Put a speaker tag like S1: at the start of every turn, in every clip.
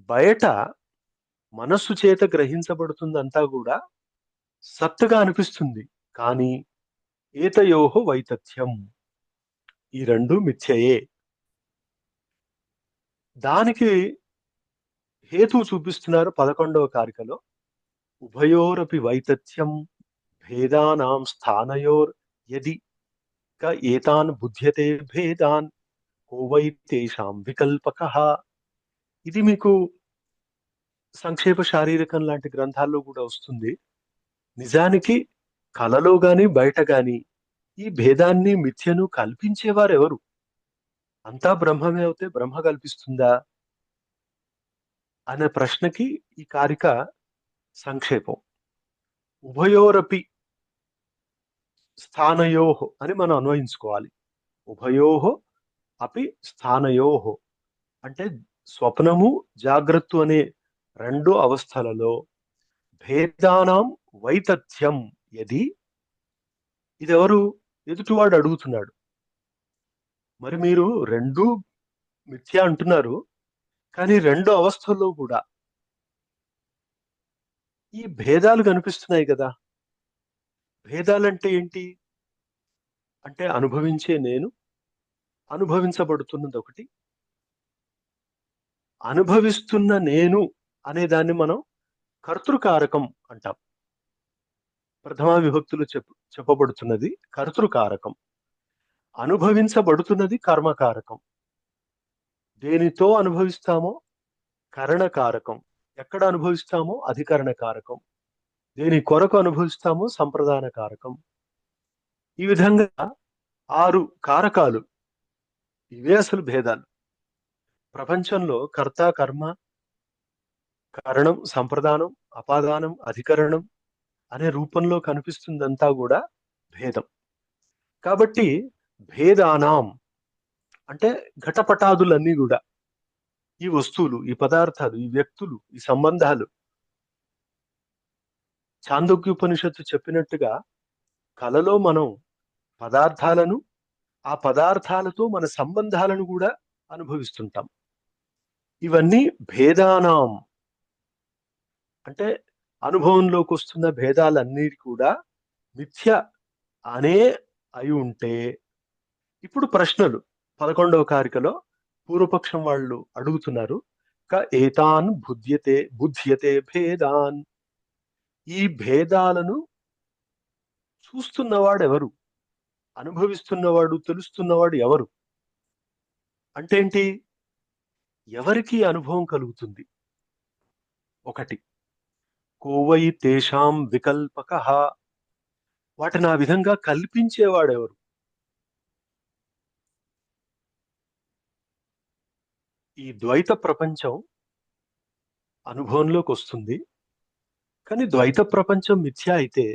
S1: బయట మనస్సు చేత గ్రహించబడుతుందంతా కూడా సత్తుగా అనిపిస్తుంది. కానీ ఏతయోహో వైతథ్యం, ఈ రెండు మిథ్యయే. దానికి హేతువు చూపిస్తున్నారు 11వ కారికలో. ఉభయోరపి వైతథ్యం భేదానాం స్థానయోర్ యది క ఏతాన్ బుధ్యతే భేదాన్ కో వై తేషాం వికల్పకః. ఇది మీకు సంక్షేప శారీరకం లాంటి గ్రంథాల్లో కూడా వస్తుంది. నిజానికి కలలో గాని బయట గాని ఈ భేదాన్ని మిథ్యను కల్పించేవారెవరు? అంతా బ్రహ్మమే అవుతే బ్రహ్మ కల్పిస్తుందా అనే ప్రశ్నకి ఈ కారిక సంక్షేపం. ఉభయోరపి స్థానయోహో అని మనం అన్వయించుకోవాలి. ఉభయోహో అపి స్థానయోహో అంటే స్వప్నము జాగ్రత్త అనే రెండు అవస్థలలో భేదానాం వైతథ్యం యది. ఇదెవరు? ఎదుటివాడు అడుగుతున్నాడు. మరి మీరు రెండు మిథ్య అంటున్నారు, కానీ రెండు అవస్థల్లో కూడా ఈ భేదాలు కనిపిస్తున్నాయి కదా. భేదాలంటే ఏంటి అంటే అనుభవించే నేను, అనుభవించబడుతున్నది ఒకటి. అనుభవిస్తున్న నేను అనే దాన్ని మనం కర్తృకారకం అంటాం. ప్రథమా విభక్తులు చెప్పబడుతున్నది కర్తృకారకం. అనుభవించబడుతున్నది కర్మకారకం. దేనితో అనుభవిస్తామో కరణకారకం. ఎక్కడ అనుభవిస్తామో అధికరణ కారకం. దేని కొరకు అనుభవిస్తామో సంప్రదాన కారకం. ఈ విధంగా 6 కారకాలు. ఇవే అసలు భేదాలు. ప్రపంచంలో కర్త, కర్మ, కరణం, సంప్రదానం, అపాదానం, అధికరణం అనే రూపంలో కనిపిస్తుందంతా కూడా భేదం. కాబట్టి భేదానాం అంటే ఘటపటాదులన్నీ కూడా, ఈ వస్తువులు, ఈ పదార్థాలు, ఈ వ్యక్తులు, ఈ సంబంధాలు, చాందోగ్యోపనిషత్తు చెప్పినట్టుగా కలలో మనం పదార్థాలను, ఆ పదార్థాలతో మన సంబంధాలను కూడా అనుభవిస్తుంటాం. ఇవన్నీ భేదానాం అంటే అనుభవంలోకి వస్తున్న భేదాలన్నీ కూడా మిథ్య అనే అయి ఉంటే. ఇప్పుడు ప్రశ్నలు 11వ కారికలో పూర్వపక్షం వాళ్ళు అడుగుతున్నారు. క ఏతాన్ బుధ్యతే భేదాన్. ఈ భేదాలను చూస్తున్నవాడు ఎవరు? అనుభవిస్తున్నవాడు, తెలుస్తున్నవాడు ఎవరు? అంటే ఏంటి? ఎవరికి అనుభవం కలుగుతుంది? ఒకటి, కోవై తేషాం వికల్పకః. వాటిని ఆ విధంగా కల్పించేవాడెవరు? ఈ ద్వైత ప్రపంచం అనుభవంలోకి వస్తుంది, కానీ ద్వైత ప్రపంచం మిథ్య అయితే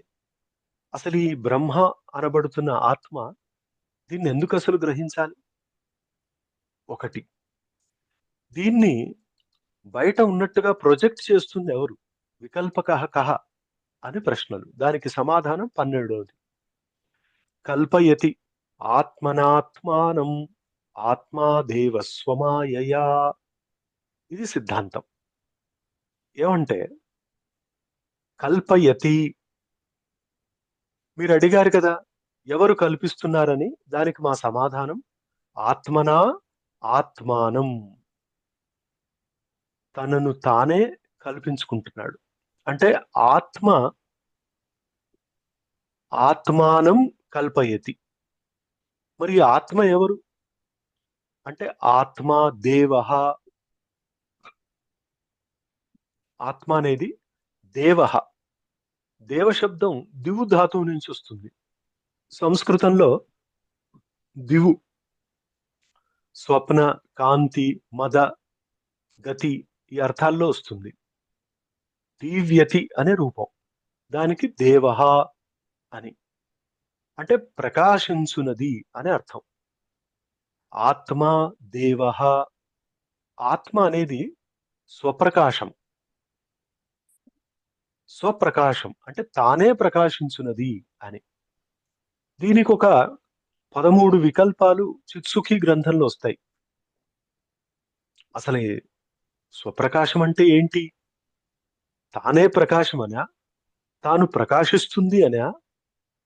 S1: అసలు ఈ బ్రహ్మ అనబడుతున్న ఆత్మ దీన్ని ఎందుకు అసలు గ్రహించాలి? ఒకటి. దీన్ని బయట ఉన్నట్టుగా ప్రొజెక్ట్ చేస్తుంది ఎవరు? వికల్పకః కః అని ప్రశ్నలు. దానికి సమాధానం 12వది. కల్పయతి ఆత్మనాత్మానం ఆత్మాదేవ స్వమాయయా. ఇది సిద్ధాంతం. ఏమంటే కల్పయతి, మీరు అడిగారు కదా ఎవరు కల్పిస్తున్నారని, దానికి మా సమాధానం ఆత్మనా ఆత్మానం. తనను తానే కల్పించుకుంటున్నాడు. అంటే ఆత్మ ఆత్మానం కల్పయతి. మరి ఈ ఆత్మ ఎవరు అంటే ఆత్మ దేవః. ఆత్మ అనేది దేవః. దేవ శబ్దం దివు ధాతువు నుంచి వస్తుంది. సంస్కృతంలో దివు స్వప్న, కాంతి, మద, గతి ఈ అర్థాల్లో వస్తుంది. దీవ్యతి అనే రూపం. దానికి దేవః అని అంటే ప్రకాశించునది అనే అర్థం. ఆత్మ దేవః. ఆత్మ అనేది స్వప్రకాశం. స్వప్రకాశం అంటే తానే ప్రకాశించున్నది అని. దీనికి ఒక 13 వికల్పాలు చిత్సుఖి గ్రంథంలో వస్తాయి. అసలు స్వప్రకాశం అంటే ఏంటి? తానే ప్రకాశమనా? తాను ప్రకాశిస్తుంది అనా?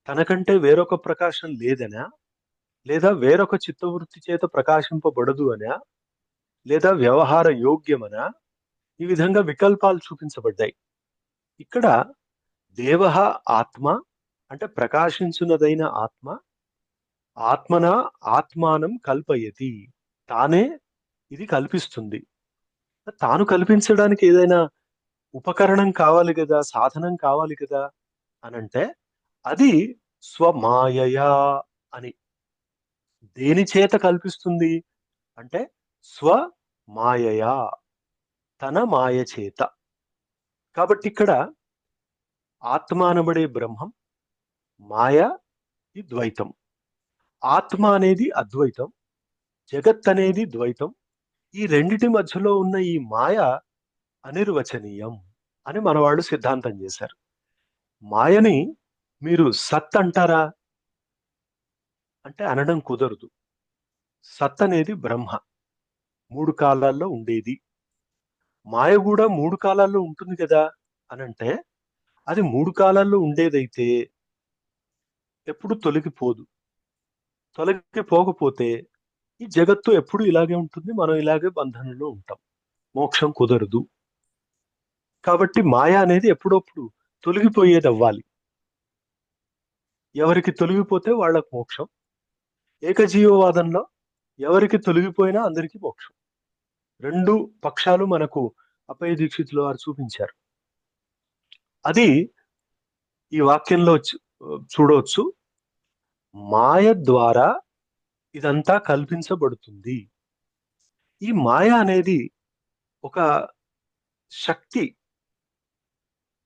S1: తనకంటే వేరొక ప్రకాశం లేదనా? లేదా వేరొక చిత్తవృత్తి చేత ప్రకాశింపబడదు అనా? లేదా వ్యవహార యోగ్యమనా? ఈ విధంగా వికల్పాలు చూపించబడ్డాయి. ఇక్కడ దేవః ఆత్మ అంటే ప్రకాశించున్నదైన ఆత్మ ఆత్మన ఆత్మానం కల్పయతి. తానే ఇది కల్పిస్తుంది. తాను కల్పించడానికి ఏదైనా ఉపకరణం కావాలి కదా, సాధనం కావాలి కదా అనంటే అది స్వమాయయా అని. దేని చేత కల్పిస్తుంది అంటే స్వమాయయా, తన మాయ చేత. కాబట్టి ఇక్కడ ఆత్మ అనబడే బ్రహ్మం, మాయ ఈ ద్వైతం. ఆత్మ అనేది అద్వైతం, జగత్ అనేది ద్వైతం. ఈ రెండిటి మధ్యలో ఉన్న ఈ మాయ అనిర్వచనీయం అని మనవాళ్ళు సిద్ధాంతం చేశారు. మాయని మీరు సత్ అంటారా అంటే అనడం కుదరదు. సత్ అనేది బ్రహ్మ, మూడు కాలాల్లో ఉండేది. మాయ కూడా మూడు కాలాల్లో ఉంటుంది కదా అనంటే అది మూడు కాలాల్లో ఉండేదైతే ఎప్పుడు తొలగిపోదు. తొలగిపోకపోతే ఈ జగత్తు ఎప్పుడు ఇలాగే ఉంటుంది, మనం ఇలాగే బంధనంలో ఉంటాం, మోక్షం కుదరదు. కాబట్టి మాయ అనేది ఎప్పుడప్పుడు తొలగిపోయేది అవ్వాలి. ఎవరికి తొలగిపోతే వాళ్ళకు మోక్షం. ఏకజీవవాదంలో ఎవరికి తొలగిపోయినా అందరికీ మోక్షం. రెండు పక్షాలు మనకు అప్పయ్య దీక్షితుల వారు చూపించారు. అది ఈ వాక్యంలో చూడవచ్చు. మాయ ద్వారా ఇదంతా కల్పించబడుతుంది. ఈ మాయ అనేది ఒక శక్తి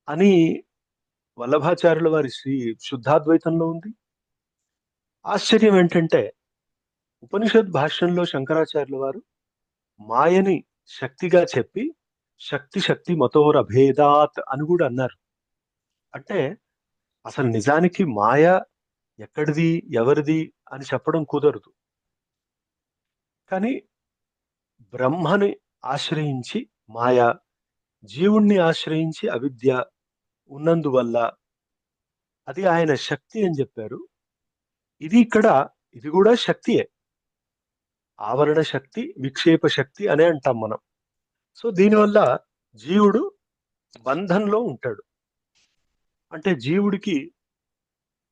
S1: అని వల్లభాచార్యుల వారి శ్రీ శుద్ధాద్వైతంలో ఉంది. ఆశ్చర్యం ఏంటంటే ఉపనిషద్ భాష్యంలో శంకరాచార్యుల వారు మాయని శక్తిగా చెప్పి శక్తి శక్తి మతోరభేదాత్ అని కూడా అన్నారు. అంటే అసలు నిజానికి మాయ ఎక్కడిది ఎవరిది అని చెప్పడం కుదరదు. కానీ బ్రహ్మని ఆశ్రయించి మాయ, జీవుణ్ణి ఆశ్రయించి అవిద్య ఉన్నందువల్ల అది ఆయన శక్తి అని చెప్పారు. ఇది కూడా శక్తియే. ఆవరణ శక్తి, విక్షేప శక్తి అనే అంటాం మనం. సో దీనివల్ల జీవుడు బంధంలో ఉంటాడు. అంటే జీవుడికి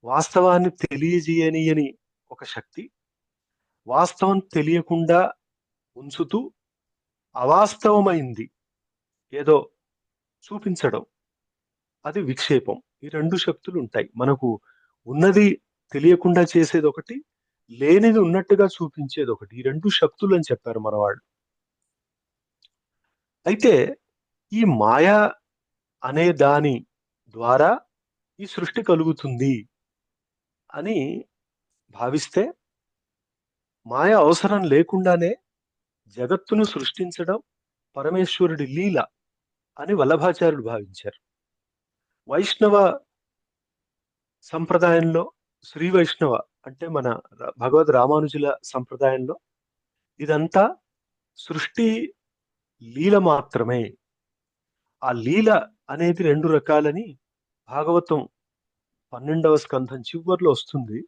S1: వాస్తవాన్ని తెలియజేయని ఒక శక్తి, వాస్తవం తెలియకుండా ఉంచుతూ అవాస్తవమైంది ఏదో చూపించడం, అది విక్షేపం. ఈ రెండు శక్తులు ఉంటాయి. మనకు ఉన్నది తెలియకుండా చేసేది ఒకటి, లేనిది ఉన్నట్టుగా చూపించేది ఒకటి. ఈ రెండు శక్తులు అని చెప్పారు మన వాళ్ళు. అయితే ఈ మాయ అనే దాని ద్వారా ఈ సృష్టి కలుగుతుంది అని భావిస్తే మాయ అవసరం లేకుండానే జగత్తును సృష్టించడం పరమేశ్వరుడి లీల అని వల్లభాచార్యుడు భావించారు. వైష్ణవ సంప్రదాయంలో, శ్రీ వైష్ణవ అంటే మన భగవద్ రామానుజుల సంప్రదాయంలో ఇదంతా సృష్టి లీల మాత్రమే. ఆ లీల అనేది రెండు రకాలని భాగవతం 12వ స్కంధం చివర్లో వస్తుంది.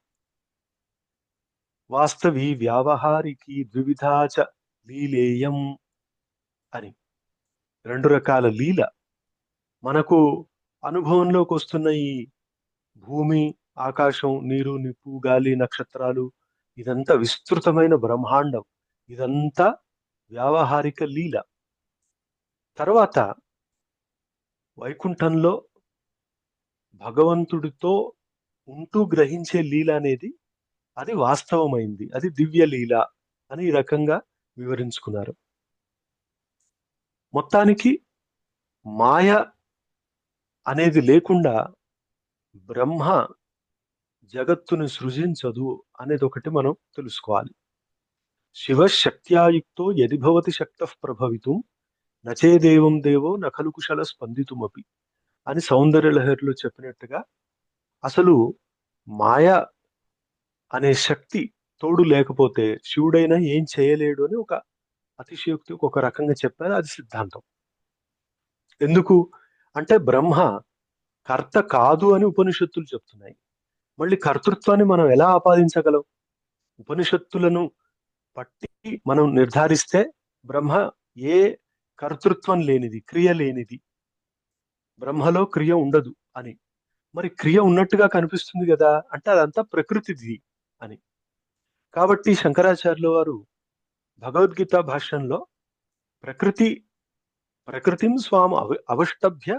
S1: వాస్తవి వ్యావహారికి ద్వివిధాచ లీలేయం అని. రెండు రకాల లీల మనకు అనుభవంలోకి వస్తున్న ఈ భూమి, ఆకాశం, నీరు, నిప్పు, గాలి, నక్షత్రాలు, ఇదంతా విస్తృతమైన బ్రహ్మాండం. ఇదంతా వ్యావహారిక లీల. తర్వాత వైకుంఠంలో భగవంతుడితో ఉంటూ గ్రహించే లీల అనేది అది వాస్తవమైంది, అది దివ్య లీల అని ఈ రకంగా వివరించుకున్నారు. మొత్తానికి మాయ అనేది లేకుండా బ్రహ్మ జగత్తుని సృజించదు అనేది ఒకటి మనం తెలుసుకోవాలి. శివశక్త్యాయుక్తో యది భవతి శక్తః ప్రభవితుం నచేదేవం దేవో నఖలు కుశల స్పందితుమపి అని సౌందర్య లహరిలో చెప్పినట్టుగా అసలు మాయ అనే శక్తి తోడు లేకపోతే శివుడైనా ఏం చేయలేడు అని ఒక అతిశయోక్తి ఒక రకంగా చెప్పారు, అది సిద్ధాంతం. ఎందుకు అంటే బ్రహ్మ కర్త కాదు అని ఉపనిషత్తులు చెప్తున్నాయి. మళ్ళీ కర్తృత్వాన్ని మనం ఎలా ఆపాదించగలం? ఉపనిషత్తులను పట్టి మనం నిర్ధారిస్తే బ్రహ్మ ఏ కర్తృత్వం లేనిది, క్రియ లేనిది, బ్రహ్మలో క్రియ ఉండదు అని. మరి క్రియ ఉన్నట్టుగా కనిపిస్తుంది కదా, అంటే అదంతా ప్రకృతిది అని. కాబట్టి శంకరాచార్యుల వారు భగవద్గీత భాష్యంలో ప్రకృతి ప్రకృతిం స్వాం అవష్టభ్య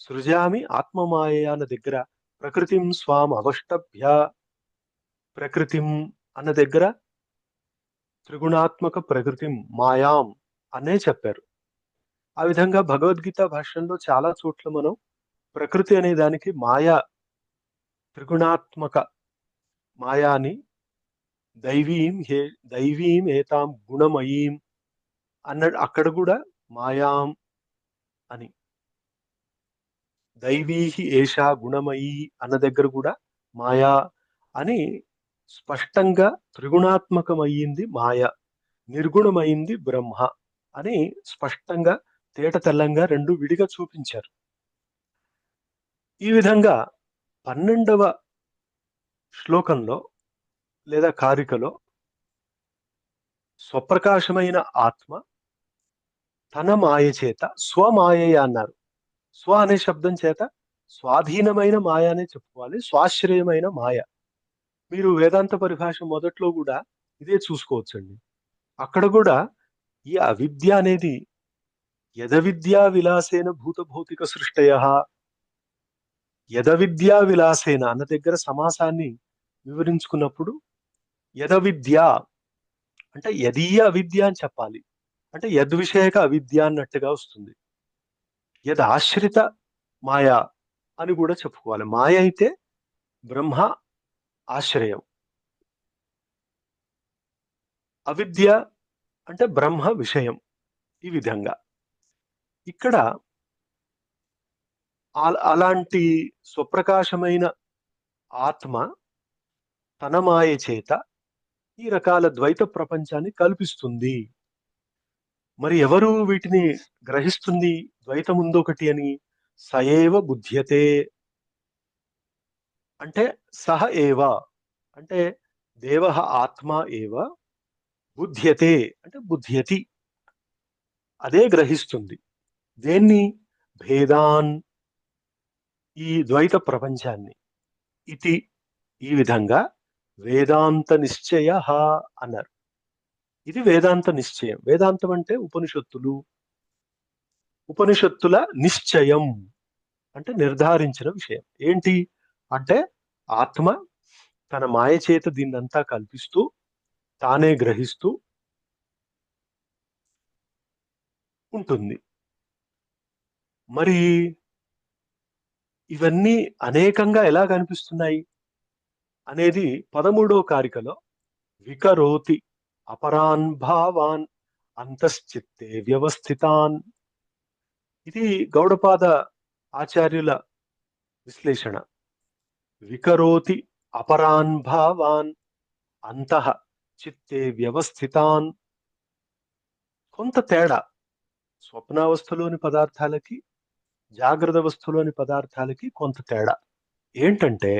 S1: సృజామి ఆత్మమాయ అన్న దగ్గర ప్రకృతిం స్వాం అవష్టభ్య, ప్రకృతిం అన్న దగ్గర త్రిగుణాత్మక ప్రకృతిం మాయాం అనే చెప్పారు. ఆ విధంగా భగవద్గీత భాష్యంలో చాలా చోట్ల మనం ప్రకృతి అనే దానికి మాయా, త్రిగుణాత్మక మాయాని దైవీం ఏతాం గుణమయీం అన్నాడు. అక్కడ కూడా మాయాం అని, దైవీహి ఏషా గుణమయీ అన్న దగ్గర కూడా మాయా అని స్పష్టంగా త్రిగుణాత్మకమయ్యింది మాయ, నిర్గుణమైంది బ్రహ్మ అని స్పష్టంగా తేట తెల్లంగా రెండు విడిగా చూపించారు. ఈ విధంగా 12వ శ్లోకంలో లేదా కారికలో స్వప్రకాశమైన ఆత్మ తన మాయ చేత స్వమాయ అన్నారు. స్వ అనే శబ్దం చేత స్వాధీనమైన మాయ అనే చెప్పుకోవాలి, స్వాశ్రయమైన మాయ. మీరు వేదాంత పరిభాష మొదట్లో కూడా ఇదే చూసుకోవచ్చండి. అక్కడ కూడా ఈ అవిద్య అనేది యద విద్యా విలాసేన భూత భౌతిక సృష్టయ, యద విద్యా విలాసేన అన్న దగ్గర సమాసాన్ని వివరించుకున్నప్పుడు యద విద్య అంటే యదీయ అవిద్య అని చెప్పాలి. అంటే యద్విషయక అవిద్య అన్నట్టుగా వస్తుంది. యద్ ఆశ్రిత మాయ అని కూడా చెప్పుకోవాలి. మాయ అయితే బ్రహ్మ ఆశ్రయం, అవిద్య అంటే బ్రహ్మ విషయం. ఈ విధంగా ఇక్కడ అలాంటి స్వప్రకాశమైన ఆత్మ తన మాయ చేత ఈ రకాల ద్వైత ప్రపంచాన్ని కల్పిస్తుంది. మరి ఎవరు వీటిని గ్రహిస్తుంది? ద్వైతం ఉందొకటి అని. సయేవ బుధ్యతే అంటే సహ ఏవ అంటే దేవ ఆత్మ ఏవ, బుధ్యతే అంటే బుధ్యతి అదే గ్రహిస్తుంది. దేన్ని? భేదాన్ ఈ ద్వైత ప్రపంచాన్ని. ఇది ఈ విధంగా వేదాంత నిశ్చయ అన్నారు. ఇది వేదాంత నిశ్చయం. వేదాంతం అంటే ఉపనిషత్తులు, ఉపనిషత్తుల నిశ్చయం అంటే నిర్ధారించిన విషయం. ఏంటి అంటే ఆత్మ తన మాయ చేత దీన్నంతా కల్పిస్తూ తానే గ్రహిస్తూ ఉంటుంది. మరి ఇవన్నీ అనేకంగా ఎలా కనిపిస్తున్నాయి అనేది 13వ కారికలో వికరోతి అపరాన్ భావాన్ అంతశ్చిత్తే వ్యవస్థితాన్. ఇది గౌడపాద ఆచార్యుల విశ్లేషణ. వికరోతి అపరాన్ భావాన్ అంతః చిత్తే వ్యవస్థితాన్. కొంత తేడా స్వప్నావస్థలోని పదార్థాలకి జాగ్రత్త అవస్థలోని పదార్థాలకి కొంత తేడా ఏంటంటే,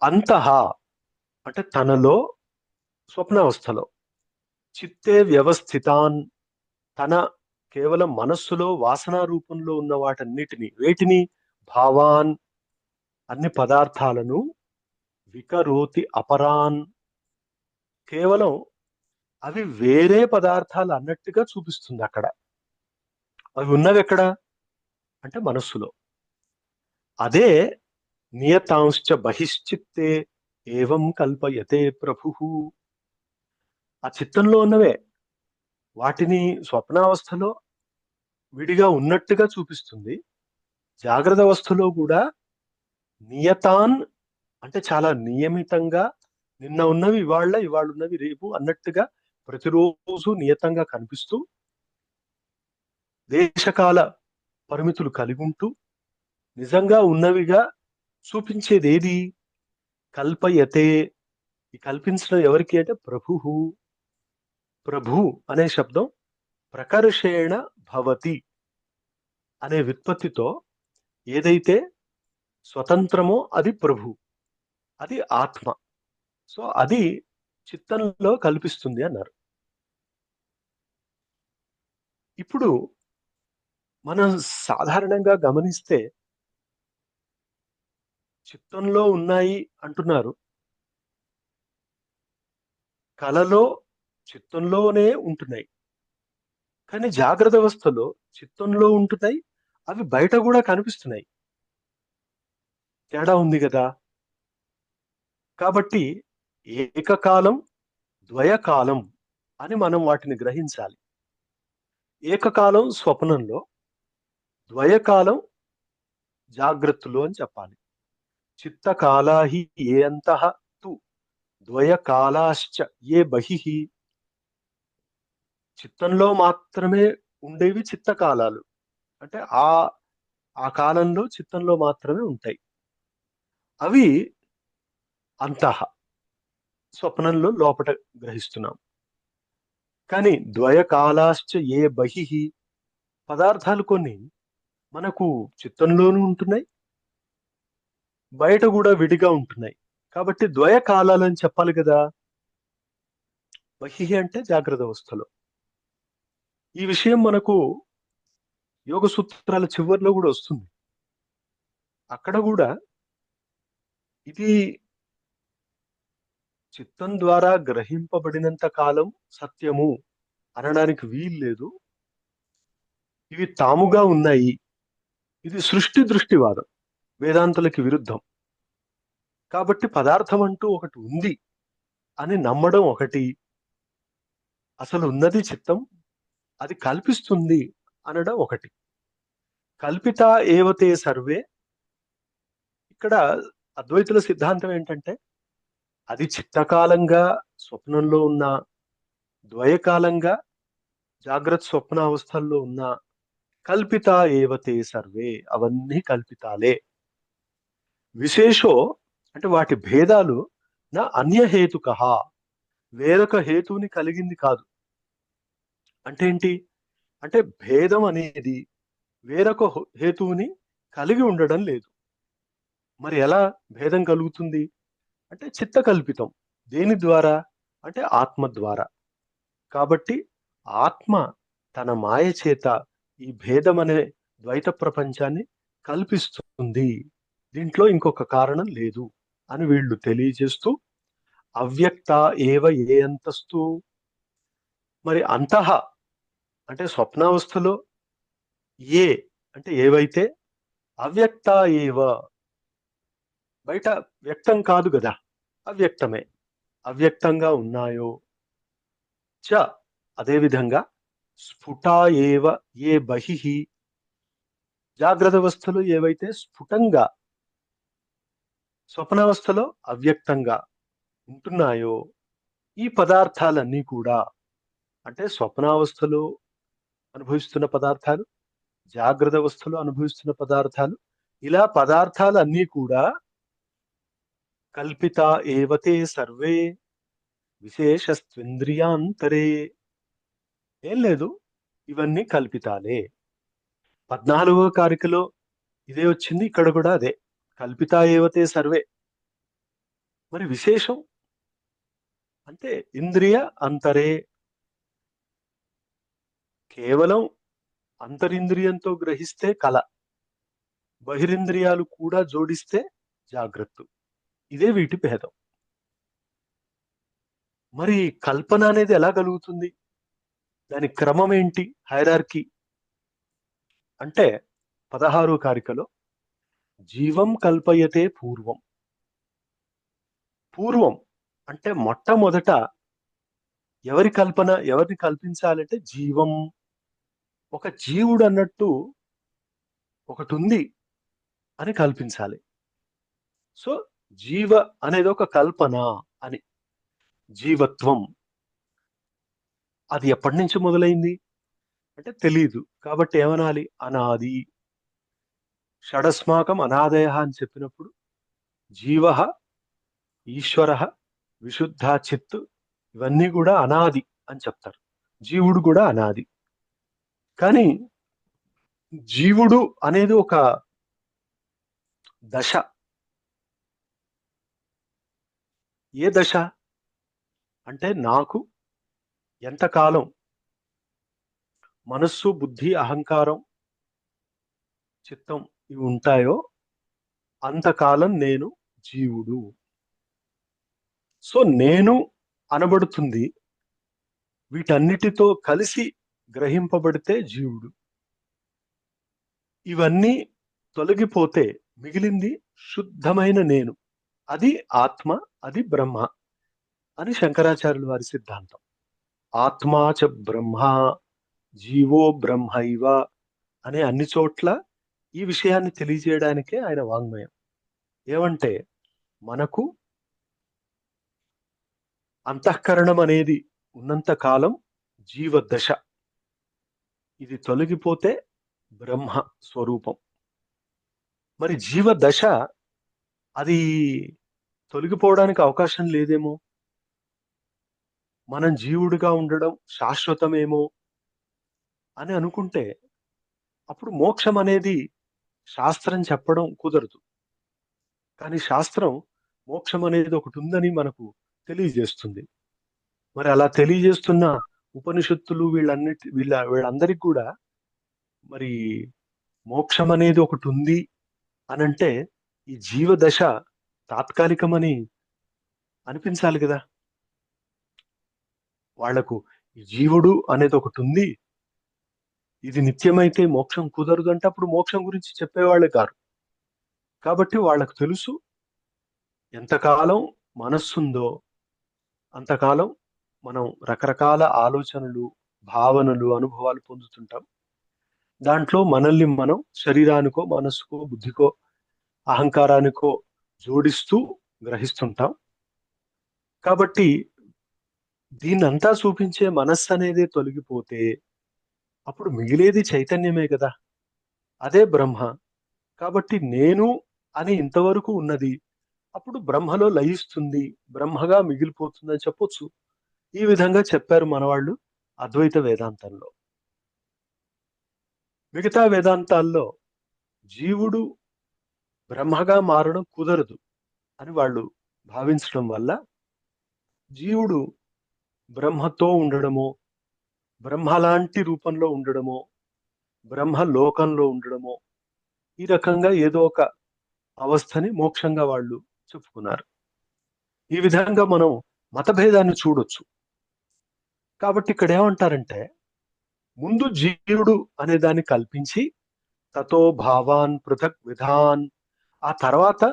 S1: అంతః అంటే తనలో స్వప్నావస్థలో, చిత్తే వ్యవస్థితాన్ తన కేవలం మనస్సులో వాసనా రూపంలో ఉన్న వాటన్నిటిని, వేటిని? భావాన్ అన్ని పదార్థాలను, వికరోతి అపరాన్ కేవలం అవి వేరే పదార్థాలు అన్నట్టుగా చూపిస్తుంది. అక్కడ అవి ఉన్నవి ఎక్కడ అంటే మనస్సులో. అదే నియతాంశ్చ బహిశ్చిత్తే ఏవం కల్పయతే ప్రభు. ఆ చిత్తంలో ఉన్నవే వాటిని స్వప్నావస్థలో విడిగా ఉన్నట్టుగా చూపిస్తుంది. జాగ్రత్త అవస్థలో కూడా నియతాన్ అంటే చాలా నియమితంగా, నిన్న ఉన్నవి ఇవాళ, ఇవాళ ఉన్నవి రేపు అన్నట్టుగా ప్రతిరోజు నియతంగా కనిపిస్తూ దేశకాల పరిమితులు కలిగి ఉంటూ నిజంగా ఉన్నవిగా చూపించేది ఏది? కల్పయతే. ఈ కల్పించడం ఎవరికి అంటే ప్రభు. ప్రభు అనే శబ్దం ప్రకర్షేణ భవతి అనే వ్యుత్పత్తితో ఏదైతే స్వతంత్రమో అది ప్రభు, అది ఆత్మ. సో అది చిత్తంలో కల్పిస్తుంది అన్నారు. ఇప్పుడు మనం సాధారణంగా గమనిస్తే చిత్తంలో ఉన్నాయి అంటున్నారు, కలలో చిత్తంలోనే ఉంటున్నాయి. కానీ జాగ్రత్త అవస్థలో చిత్తంలో ఉంటున్నాయి, అవి బయట కూడా కనిపిస్తున్నాయి. తేడా ఉంది కదా. కాబట్టి ఏకకాలం ద్వయకాలం అని మనం వాటిని గ్రహించాలి. ఏకకాలం స్వప్నంలో, ద్వయకాలం జాగ్రత్తలో అని చెప్పాలి. చిత్తకాలాహి ఏ అంతః తు ద్వయకాలాశ్చ ఏ బహిః. చిత్తంలో మాత్రమే ఉండేవి చిత్తకాలాలు, అంటే ఆ ఆ కాలంలో చిత్తంలో మాత్రమే ఉంటాయి. అవి అంతః స్వప్నంలో లోపట గ్రహిస్తున్నాం. కానీ ద్వయకాలాశ్చ ఏ బహిః, పదార్థాలు కొన్ని మనకు చిత్తంలోనూ ఉంటున్నాయి, బయట కూడా విడిగా ఉంటున్నాయి. కాబట్టి ద్వయ కాలాలని చెప్పాలి కదా. బహిః అంటే జాగ్రత్త అవస్థలో. ఈ విషయం మనకు యోగ సూత్రాల చివరిలో కూడా వస్తుంది. అక్కడ కూడా ఇది చిత్తం ద్వారా గ్రహింపబడినంత కాలం సత్యము అనడానికి వీలు లేదు, ఇవి తాముగా ఉన్నాయి. ఇది సృష్టి దృష్టివాదం, వేదాంతులకి విరుద్ధం. కాబట్టి పదార్థం అంటూ ఒకటి ఉంది అని నమ్మడం ఒకటి, అసలు ఉన్నది చిత్తం, అది కల్పిస్తుంది అనడం ఒకటి. కల్పిత ఏవతే సర్వే. ఇక్కడ అద్వైతుల సిద్ధాంతం ఏంటంటే అది చిత్తకాలంగా స్వప్నంలో ఉన్న, ద్వయకాలంగా జాగ్రత్త స్వప్నావస్థల్లో ఉన్న, కల్పిత ఏవతే సర్వే అవన్నీ కల్పితాలే. విశేషో అంటే వాటి భేదాలు నా అన్యహేతుక, వేరొక హేతువుని కలిగింది కాదు. అంటే ఏంటి అంటే భేదం అనేది వేరొక హేతువుని కలిగి ఉండడం లేదు. మరి ఎలా భేదం కలుగుతుంది అంటే చిత్త కల్పితం. దేని ద్వారా అంటే ఆత్మ ద్వారా. కాబట్టి ఆత్మ తన మాయ చేత ఈ భేదం అనే ద్వైత ప్రపంచాన్ని కల్పిస్తుంది, దీంట్లో ఇంకొక కారణం లేదు అని వీళ్ళు తెలియజేస్తూ, అవ్యక్త ఏవ ఏ అంతస్తు. మరి అంతః అంటే స్వప్నావస్థలో, ఏ అంటే ఏవైతే, అవ్యక్త ఏవ బయట వ్యక్తం కాదు కదా, అవ్యక్తమే, అవ్యక్తంగా ఉన్నాయో, చ అదేవిధంగా స్ఫుటా ఏవ ఏ బహిః, జాగ్రత్త అవస్థలో ఏవైతే స్ఫుటంగా, స్వప్నావస్థలో అవ్యక్తంగా ఉంటున్నాయో, ఈ పదార్థాలన్నీ కూడా అంటే స్వప్నావస్థలో అనుభవిస్తున్న పదార్థాలు, జాగ్రత్త అవస్థలో అనుభవిస్తున్న పదార్థాలు, ఇలా పదార్థాలన్నీ కూడా కల్పిత ఏవతే సర్వే విశేషస్త్వింద్రియాంతరే. ఏం లేదు, ఇవన్నీ కల్పితాలే. 14వ కారికలో ఇదే వచ్చింది, ఇక్కడ కూడా అదే, కల్పిత ఏవతే సర్వే. మరి విశేషం అంటే ఇంద్రియ అంతరే, కేవలం అంతరింద్రియంతో గ్రహిస్తే కల, బహిరింద్రియాలు కూడా జోడిస్తే జాగ్రత్త. ఇదే వీటి భేదం. మరి కల్పన అనేది ఎలా కలుగుతుంది, దాని క్రమం ఏంటి, హైరార్కీ అంటే 16వ కారికలో జీవం కల్పయతే పూర్వం. పూర్వం అంటే మొట్టమొదట ఎవరిని కల్పించాలంటే జీవం. ఒక జీవుడు అన్నట్టు ఒకటి ఉంది అని కల్పించాలి. సో జీవ అనేది ఒక కల్పన అని. జీవత్వం అది ఎప్పటి నుంచి మొదలైంది అంటే తెలీదు, కాబట్టి ఏమనాలి, అనాది. షడస్మాకం అనాదయ అని చెప్పినప్పుడు జీవ, ఈశ్వర, విశుద్ధ చిత్, ఇవన్నీ కూడా అనాది అని చెప్తారు. జీవుడు కూడా అనాది. కానీ జీవుడు అనేది ఒక దశ. ఏ దశ అంటే నాకు ఎంతకాలం మనస్సు, బుద్ధి, అహంకారం, చిత్తం ఇవి ఉంటాయో అంతకాలం నేను జీవుడు. సో నేను అనబడుతుంది వీటన్నిటితో కలిసి గ్రహింపబడితే జీవుడు. ఇవన్నీ తొలగిపోతే మిగిలింది శుద్ధమైన నేను. అది ఆత్మ, అది బ్రహ్మ అని శంకరాచార్యుల వారి సిద్ధాంతం. ఆత్మా చ బ్రహ్మ, జీవో బ్రహ్మైవ అనే అన్ని చోట్ల ఈ విషయాన్ని తెలియజేయడానికే ఆయన వాంగ్మయం. ఏమంటే మనకు అంతఃకరణం అనేది ఉన్నంత కాలం జీవదశ. ఇది తొలగిపోతే బ్రహ్మ స్వరూపం. మరి జీవదశ అది తొలగిపోవడానికి అవకాశం లేదేమో, మనం జీవుడిగా ఉండడం శాశ్వతమేమో అని అనుకుంటే అప్పుడు మోక్షం అనేది శాస్త్రం చెప్పడం కుదరదు. కానీ శాస్త్రం మోక్షం అనేది ఒకటి ఉందని మనకు తెలియజేస్తుంది. మరి అలా తెలియజేస్తున్న ఉపనిషత్తులు వీళ్ళందరికీ కూడా మరి మోక్షం అనేది ఒకటి ఉంది అనంటే ఈ జీవదశ తాత్కాలికమని అనిపించాలి కదా. వాళ్లకు ఈ జీవుడు అనేది ఒకటి ఉంది, ఇది నిత్యమైతే మోక్షం కుదరదు అంటే అప్పుడు మోక్షం గురించి చెప్పేవాళ్ళే కారు. కాబట్టి వాళ్ళకు తెలుసు ఎంతకాలం మనస్సుందో అంతకాలం మనం రకరకాల ఆలోచనలు, భావనలు, అనుభవాలు పొందుతుంటాం. దాంట్లో మనల్ని మనం శరీరానికో, మనస్సుకో, బుద్ధికో, అహంకారానికో జోడిస్తూ గ్రహిస్తుంటాం. కాబట్టి దీన్నంతా చూపించే మనస్సు అనేది తొలగిపోతే అప్పుడు మిగిలేది చైతన్యమే కదా, అదే బ్రహ్మ. కాబట్టి నేను అని ఇంతవరకు ఉన్నది అప్పుడు బ్రహ్మలో లయిస్తుంది, బ్రహ్మగా మిగిలిపోతుందని చెప్పొచ్చు. ఈ విధంగా చెప్పారు మనవాళ్ళు అద్వైత వేదాంతంలో. మిగతా వేదాంతాల్లో జీవుడు బ్రహ్మగా మారడం కుదరదు అని వాళ్ళు భావించడం వల్ల జీవుడు బ్రహ్మతో ఉండడమో, బ్రహ్మలాంటి రూపంలో ఉండడమో, బ్రహ్మ లోకంలో ఉండడమో, ఈ రకంగా ఏదో ఒక అవస్థని మోక్షంగా వాళ్ళు చెప్పుకున్నారు. ఈ విధంగా మనం మతభేదాన్ని చూడొచ్చు. కాబట్టి ఇక్కడ ఏమంటారంటే ముందు జీవుడు అనే దాన్ని కల్పించి తతో భావాన్ పృథక్ విధాన్, ఆ తర్వాత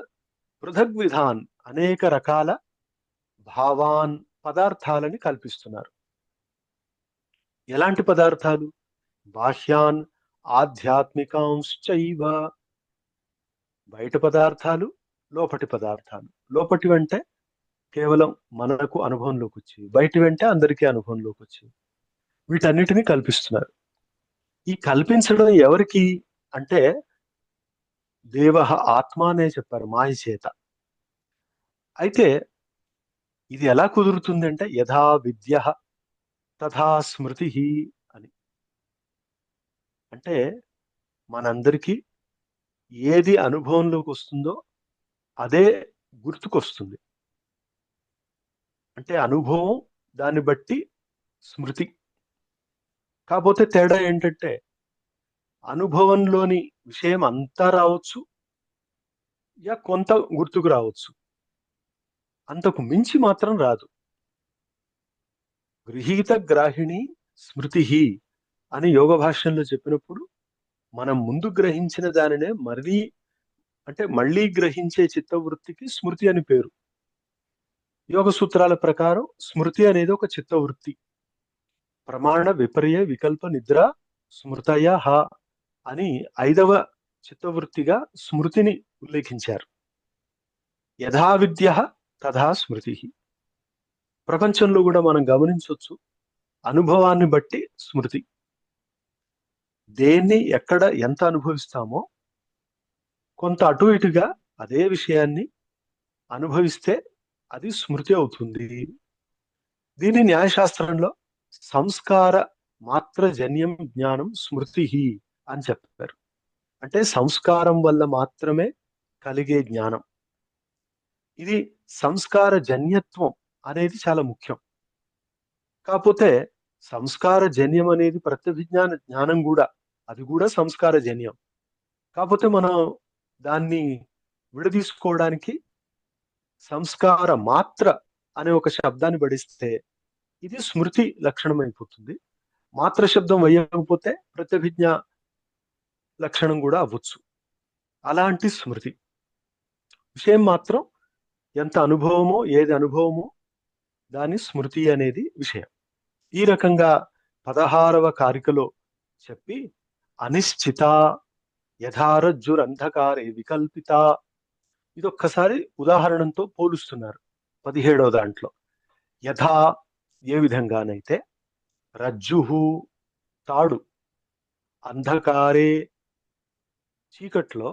S1: పృథక్ విధాన్ అనేక రకాల భావాన్ పదార్థాలని కల్పిస్తున్నారు. ఎలాంటి పదార్థాలు? బాహ్యాన్ ఆధ్యాత్మికాంశ్చైవ, బయట పదార్థాలు, లోపటి పదార్థాలు. లోపటి అంటే కేవలం మనకు అనుభవంలోకి వచ్చి, బయటి వెంటే అందరికీ అనుభవంలోకి వచ్చి, వీటన్నిటిని కల్పిస్తున్నారు. ఈ కల్పించడం ఎవరికి అంటే దేవ ఆత్మ అనే చెప్పారు, మాయ చేత. అయితే ఇది ఎలా కుదురుతుంది అంటే యథా విద్య తథా స్మృతి అని. అంటే మనందరికీ ఏది అనుభవంలోకి వస్తుందో అదే గుర్తుకొస్తుంది. అంటే అనుభవం, దాన్ని బట్టి స్మృతి. కాకపోతే తేడా ఏంటంటే అనుభవంలోని విషయం అంతా రావచ్చు, కొంత గుర్తుకు రావచ్చు, అంతకు మించి మాత్రం రాదు. గృహీత గ్రాహిణి స్మృతి అని యోగ భాష్యంలో చెప్పినప్పుడు మనం ముందు గ్రహించిన దానినే మళ్ళీ గ్రహించే చిత్తవృత్తికి స్మృతి అని పేరు. యోగ సూత్రాల ప్రకారం స్మృతి అనేది ఒక చిత్తవృత్తి. ప్రమాణ విపర్య వికల్ప నిద్ర స్మృతయ అని 5వ చిత్తవృత్తిగా స్మృతిని ఉల్లేఖించారు. యథా విద్య తథా స్మృతి. ప్రపంచంలో కూడా మనం గమనించవచ్చు, అనుభవాన్ని బట్టి స్మృతి. దేన్ని ఎక్కడ ఎంత అనుభవిస్తామో కొంత అటు ఇటుగా అదే విషయాన్ని అనుభవిస్తే అది స్మృతి అవుతుంది. దీన్ని న్యాయశాస్త్రంలో సంస్కార మాత్రజన్యం జ్ఞానం స్మృతి అని చెప్పారు. అంటే సంస్కారం వల్ల మాత్రమే కలిగే జ్ఞానం. ఇది సంస్కార జన్యత్వం అనేది చాలా ముఖ్యం. కాకపోతే సంస్కార జన్యం అనేది ప్రత్యభిజ్ఞాన జ్ఞానం కూడా, అది కూడా సంస్కార జన్యం. కాకపోతే మనం దాన్ని విడదీసుకోవడానికి సంస్కార మాత్ర అనే ఒక శబ్దాన్ని పడిస్తే ఇది స్మృతి లక్షణం అయిపోతుంది. మాత్ర శబ్దం వేయకపోతే ప్రత్యభిజ్ఞ లక్షణం కూడా అవ్వచ్చు. అలాంటి స్మృతి విషయం మాత్రం ఎంత అనుభవమో, ఏది అనుభవమో దాని స్మృతి అనేది విషయం. ఈ రకంగా 16వ కారికలో చెప్పి అనిశ్చిత యథారజ్జురంధకారే వికల్పిత, ఇదొక్కసారి ఉదాహరణతో పోలుస్తున్నారు 17వ దాంట్లో. యథా ఏ విధంగానైతే, రజ్జుహు తాడు, అంధకారే చీకట్లో,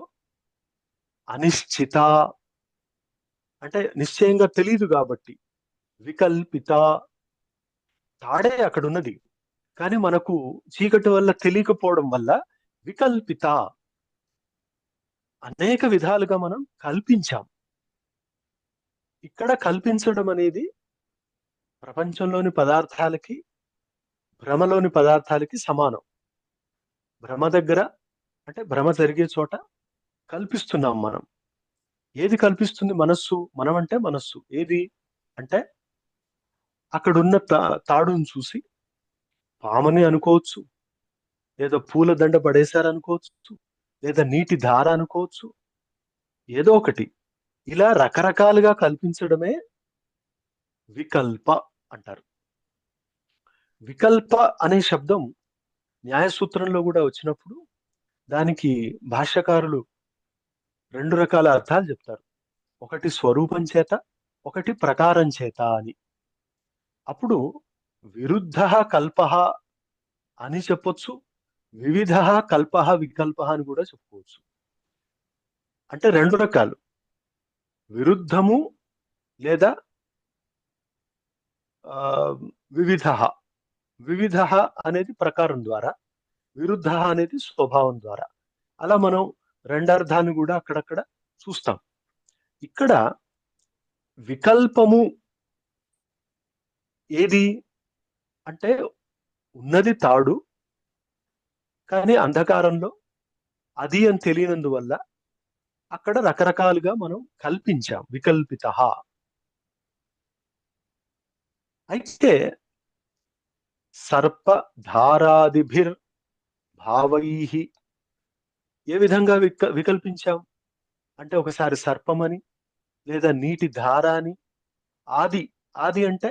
S1: అనిశ్చిత అంటే నిశ్చయంగా తెలియదు కాబట్టి, వికల్పిత తాడే అక్కడ ఉన్నది కానీ మనకు చీకటి వల్ల తెలియకపోవడం వల్ల వికల్పిత, అనేక విధాలుగా మనం కల్పించాం. ఇక్కడ కల్పించడం అనేది ప్రపంచంలోని పదార్థాలకి, భ్రమలోని పదార్థాలకి సమానం. భ్రమ దగ్గర అంటే భ్రమ జరిగే చోట కల్పిస్తున్నాం మనం. ఏది కల్పిస్తుంది? మనస్సు. మనం అంటే మనస్సు. ఏది అంటే అక్కడున్న తాడును చూసి పామని అనుకోవచ్చు, లేదా పూల దండ పడేశారనుకోవచ్చు, లేదా నీటి ధార అనుకోవచ్చు, ఏదో ఒకటి. ఇలా రకరకాలుగా కల్పించడమే వికల్ప అంటారు. వికల్ప అనే శబ్దం న్యాయసూత్రంలో కూడా వచ్చినప్పుడు దానికి భాష్యకారులు రెండు రకాల అర్థాలు చెప్తారు. ఒకటి స్వరూపం చేత, ఒకటి ప్రకారం చేత అని. అప్పుడు విరుద్ధ కల్ప అని చెప్పొచ్చు, వివిధ కల్ప వికల్ప అని కూడా చెప్పుకోవచ్చు. అంటే రెండు రకాలు, విరుద్ధము లేదా వివిధ. వివిధ అనేది ప్రకారం ద్వారా, విరుద్ధ అనేది స్వభావం ద్వారా. అలా మనం రెండర్థాన్ని కూడా అక్కడక్కడ చూస్తాం. ఇక్కడ వికల్పము ఏది అంటే, ఉన్నది తాడు కానీ అంధకారంలో అది అని తెలియనందువల్ల అక్కడ రకరకాలుగా మనం కల్పించాం, వికల్పిత. అయితే సర్ప ధారాదిభిర్ భావై ఏ విధంగా వికల్పించాం అంటే, ఒకసారి సర్పమని, లేదా నీటి ధార అని, ఆది ఆది అంటే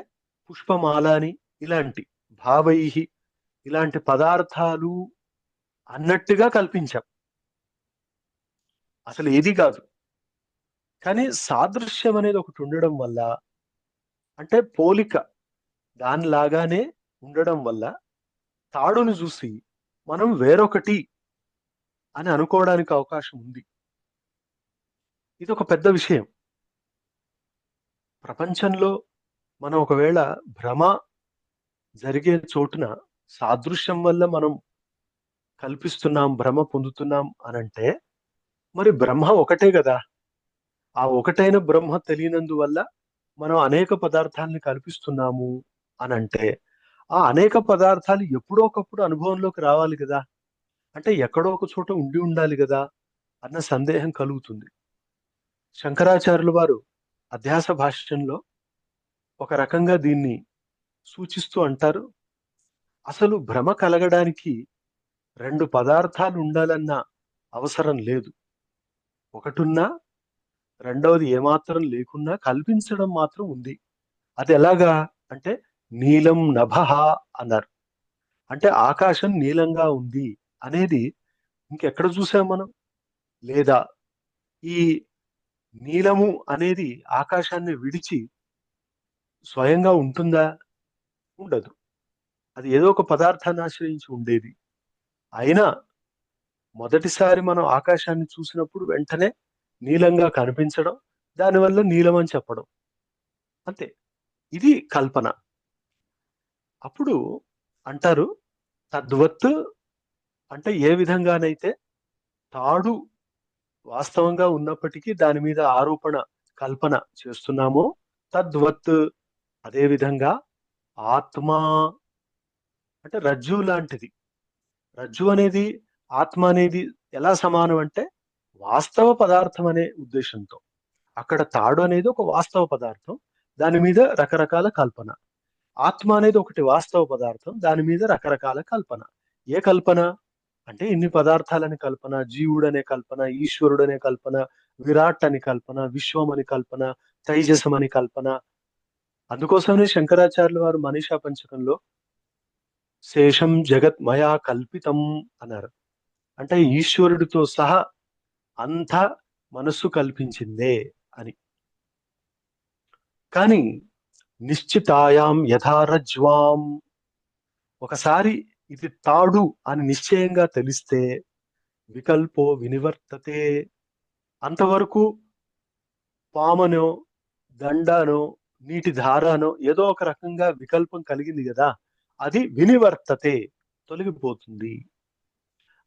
S1: పుష్పమాల అని, ఇలాంటి భావై ఇలాంటి పదార్థాలు అన్నట్టుగా కల్పించాం. అసలు ఏది కాదు. కానీ సాదృశ్యం అనేది ఒకటి ఉండడం వల్ల, అంటే పోలిక దానిలాగానే ఉండడం వల్ల తాడును చూసి మనం వేరొకటి అని అనుకోవడానికి అవకాశం ఉంది. ఇది ఒక పెద్ద విషయం. ప్రపంచంలో మనం ఒకవేళ భ్రమ జరిగే చోటున సాదృశ్యం వల్ల మనం కల్పిస్తున్నాం, భ్రమ పొందుతున్నాం అనంటే, మరి బ్రహ్మ ఒకటే కదా. ఆ ఒకటైన బ్రహ్మ తెలియనందువల్ల మనం అనేక పదార్థాలని కల్పిస్తున్నాము అనంటే, ఆ అనేక పదార్థాలు ఎప్పుడో ఒకప్పుడు అనుభవంలోకి రావాలి కదా. అంటే ఎక్కడో ఒక చోట ఉండి ఉండాలి కదా అన్న సందేహం కలుగుతుంది. శంకరాచార్యుల వారు అధ్యాస భాష్యంలో ఒక రకంగా దీన్ని సూచిస్తూ అంటారు, అసలు భ్రమ కలగడానికి రెండు పదార్థాలు ఉండాలన్న అవసరం లేదు. ఒకటున్నా రెండవది ఏమాత్రం లేకున్నా కల్పించడం మాత్రం ఉంది. అది ఎలాగా అంటే, నీలం నభః అన్నారు. అంటే ఆకాశం నీలంగా ఉంది అనేది ఇంకెక్కడ చూసాం మనం? లేదా ఈ నీలము అనేది ఆకాశాన్ని విడిచి స్వయంగా ఉంటుందా? ఉండదు. అది ఏదో ఒక పదార్థాన్ని ఆశ్రయించి ఉండేది. అయినా మొదటిసారి మనం ఆకాశాన్ని చూసినప్పుడు వెంటనే నీలంగా కనిపించడం, దానివల్ల నీలం అని చెప్పడం, అంతే. ఇది కల్పన. అప్పుడు అంటారు తద్వత్, అంటే ఏ విధంగానైతే తాడు వాస్తవంగా ఉన్నప్పటికీ దాని మీద ఆరోపణ కల్పన చేస్తున్నామో, తద్వత్ అదే విధంగా ఆత్మ అంటే రజ్జు లాంటిది. రజ్జు అనేది ఆత్మ అనేది ఎలా సమానం అంటే వాస్తవ పదార్థం అనే ఉద్దేశంతో. అక్కడ తాడు అనేది ఒక వాస్తవ పదార్థం. దాని మీద రకరకాల కల్పన. ఆత్మ అనేది ఒకటి వాస్తవ పదార్థం. దాని మీద రకరకాల కల్పన. ఏ కల్పన? అంటే ఇన్ని పదార్థాలని కల్పన, జీవుడనే కల్పన, ఈశ్వరుడనే కల్పన, విరాట్ అని కల్పన, విశ్వం అని కల్పన, తైజసం అని కల్పన. అందుకోసమే శంకరాచార్యుల వారు మనీషా పంచకంలో శేషం జగత్ మయా కల్పితం అన్నారు. అంటే ఈశ్వరుడితో సహా అంతా మనస్సు కల్పించిందే అని. కానీ నిశ్చితాయాం యథారజ్వాం, ఒకసారి ఇది తాడు అని నిశ్చయంగా తెలిస్తే వికల్పో వినివర్తతే, అంతవరకు పామనో దండానో నీటి ధారానో ఏదో ఒక రకంగా వికల్పం కలిగింది కదా, అది వినివర్తతే తొలగిపోతుంది.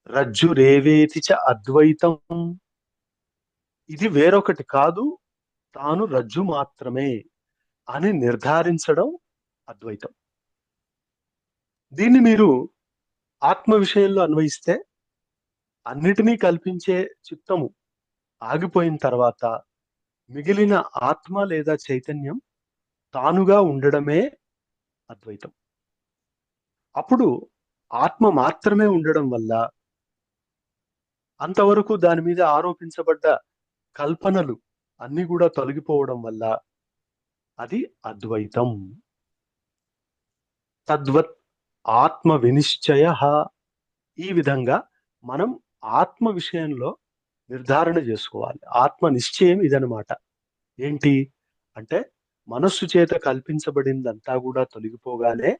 S1: రజ్జు రేవేతి చ అద్వైతం, ఇది వేరొకటి కాదు, తాను రజ్జు మాత్రమే అని నిర్ధారించడం అద్వైతం. దీన్ని మీరు ఆత్మ విషయంలో అన్వయిస్తే అన్నిటినీ కల్పించే చిత్తము ఆగిపోయిన తర్వాత మిగిలిన ఆత్మ లేదా చైతన్యం తానుగా ఉండడమే అద్వైతం. అప్పుడు ఆత్మ మాత్రమే ఉండడం వల్ల అంతవరకు దాని మీద ఆరోపించబడ్డ కల్పనలు అన్ని కూడా తొలగిపోవడం వల్ల అది అద్వైతం. తద్వత్ ఆత్మ వినిశ్చయ, ఈ విధంగా మనం ఆత్మ విషయంలో నిర్ధారణ చేసుకోవాలి. ఆత్మ నిశ్చయం ఇదనమాట. ఏంటి అంటే మనస్సు చేత కల్పించబడిందంతా కూడా తొలగిపోగానే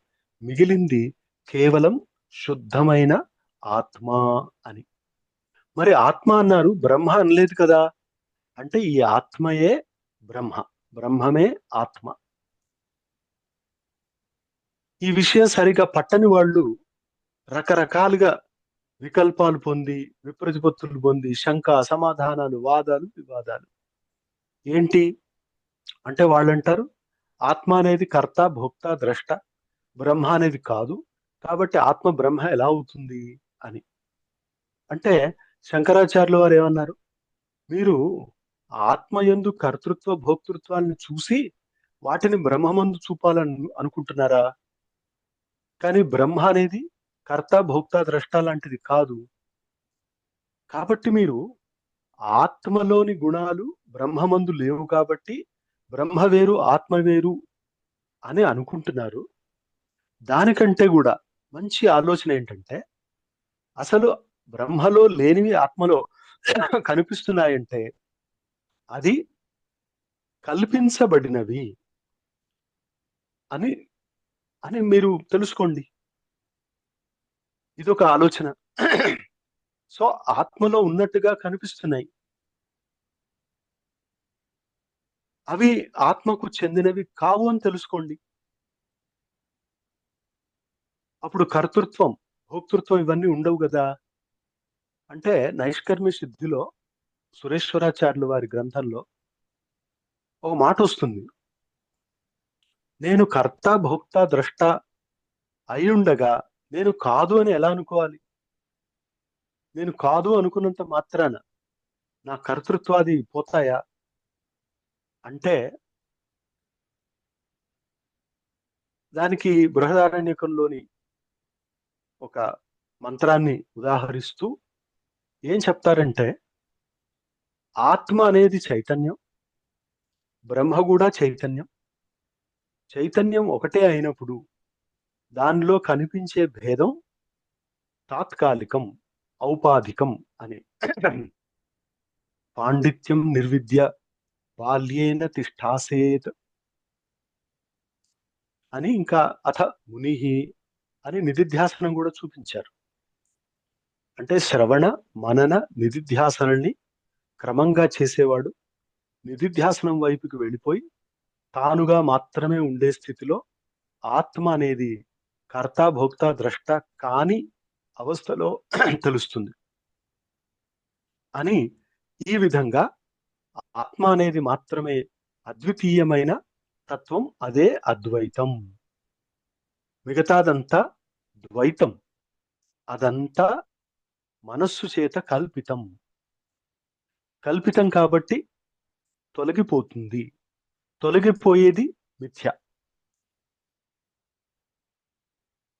S1: మిగిలింది కేవలం శుద్ధమైన ఆత్మ అని. మరి ఆత్మ అన్నారు, బ్రహ్మ అనలేదు కదా. అంటే ఈ ఆత్మయే బ్రహ్మ, బ్రహ్మమే ఆత్మ. ఈ విషయం సరిగా పట్టని వాళ్ళు రకరకాలుగా వికల్పాలు పొంది, విప్రతిపత్తులు పొంది, శంక సమాధానాలు, వాదాలు వివాదాలు. ఏంటి అంటే వాళ్ళు అంటారు ఆత్మ అనేది కర్త భోక్త ద్రష్ట, బ్రహ్మ అనేది కాదు, కాబట్టి ఆత్మ బ్రహ్మ ఎలా అవుతుంది అని. అంటే శంకరాచార్యుల వారు ఏమన్నారు, మీరు ఆత్మయందు కర్తృత్వ భోక్తృత్వాన్ని చూసి వాటిని బ్రహ్మమందు చూపాలని అనుకుంటున్నారా? కానీ బ్రహ్మ అనేది కర్త భోక్త ద్రష్ట లాంటిది కాదు. కాబట్టి మీరు ఆత్మలోని గుణాలు బ్రహ్మమందు లేవు కాబట్టి బ్రహ్మ వేరు ఆత్మ వేరు అని అనుకుంటున్నారు. దానికంటే కూడా మంచి ఆలోచన ఏంటంటే అసలు బ్రహ్మలో లేనివి ఆత్మలో కనిపిస్తున్నాయంటే అది కల్పించబడినవి అని అని మీరు తెలుసుకోండి. ఇదొక ఆలోచన. సో ఆత్మలో ఉన్నట్టుగా కనిపిస్తున్నాయి, అవి ఆత్మకు చెందినవి కావు అని తెలుసుకోండి. అప్పుడు కర్తృత్వం భోక్తృత్వం ఇవన్నీ ఉండవు కదా. అంటే నైష్కర్మ్య సిద్ధిలో సురేశ్వరాచార్యుల వారి గ్రంథంలో ఒక మాట వస్తుంది, నేను కర్త భోక్త ద్రష్ట అయి ఉండగా నేను కాదు అని ఎలా అనుకోవాలి? నేను కాదు అనుకున్నంత మాత్రాన నా కర్తృత్వాది పోతాయా? అంటే దానికి బృహదారణ్యకంలోని ఒక మంత్రాన్ని ఉదాహరిస్తూ ఏం చెప్తారంటే ఆత్మ అనేది చైతన్యం, బ్రహ్మ కూడా చైతన్యం. చైతన్యం ఒకటే అయినప్పుడు దానిలో కనిపించే భేదం తాత్కాలికం, ఔపాధికం అని. పాండిత్యం నిర్విద్య బాల్యేన తిష్టాసేత్ అని, ఇంకా అథ ముని అని నిధిధ్యాసనం కూడా చూపించారు. అంటే శ్రవణ మనన నిధిధ్యాసనల్ని క్రమంగా చేసేవాడు నిధిధ్యాసనం వైపుకి వెళ్ళిపోయి తానుగా మాత్రమే ఉండే స్థితిలో ఆత్మ అనేది కర్త భోక్త ద్రష్ట కాని అవస్థలో తెలుస్తుంది అని. ఈ విధంగా ఆత్మ అనేది మాత్రమే అద్వితీయమైన తత్వం, అదే అద్వైతం. మిగతాదంతా ద్వైతం, అదంతా మనస్సు చేత కల్పితం. కల్పితం కాబట్టి తొలగిపోతుంది. తొలగిపోయేది మిథ్య.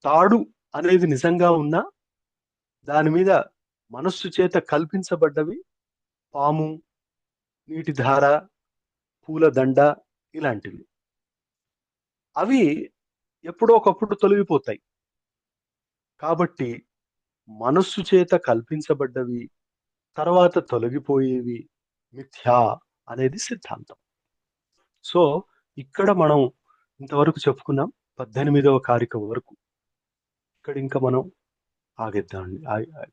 S1: తాడు అనేది నిజంగా ఉన్నా దాని మీద మనస్సు చేత కల్పించబడ్డవి పాము, నీటి ధార, పూల దండ ఇలాంటివి. అవి ఎప్పుడో ఒకప్పుడు తొలగిపోతాయి. కాబట్టి మనస్సు చేత కల్పించబడ్డవి తర్వాత తొలగిపోయేవి మిథ్యా అనేది సిద్ధాంతం. సో ఇక్కడ మనం ఇంతవరకు చెప్పుకున్నాం 18వ కారిక వరకు. ఇక్కడ ఇంకా మనం ఆగేద్దామండి.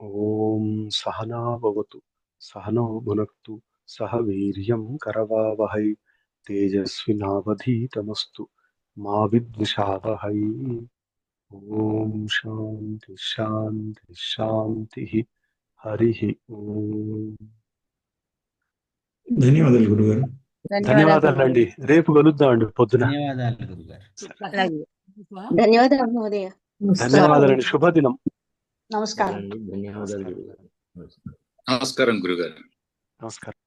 S1: ఓం సహనా భవతు సహనో భునక్తు సహ వీర్యం కరవావహై తేజస్వినావధీతమస్తు మా విద్విషావహై. ఓం శాంతి శాంతి శాంతి. హరి ఓం.
S2: ధన్యవాదాలు గురుగారు.
S1: ధన్యవాదాలండి. రేపు కలుద్దామండి పొద్దున.
S3: ధన్యవాదాలు గురుగారు.
S4: ధన్యవాదాలు మహోదయ.
S1: ధన్యవాదాలండి. శుభదినం.
S4: నమస్కారం.
S5: ధన్యవాదాలు గురుగారు.
S6: నమస్కారం గురుగారు.
S1: నమస్కారం.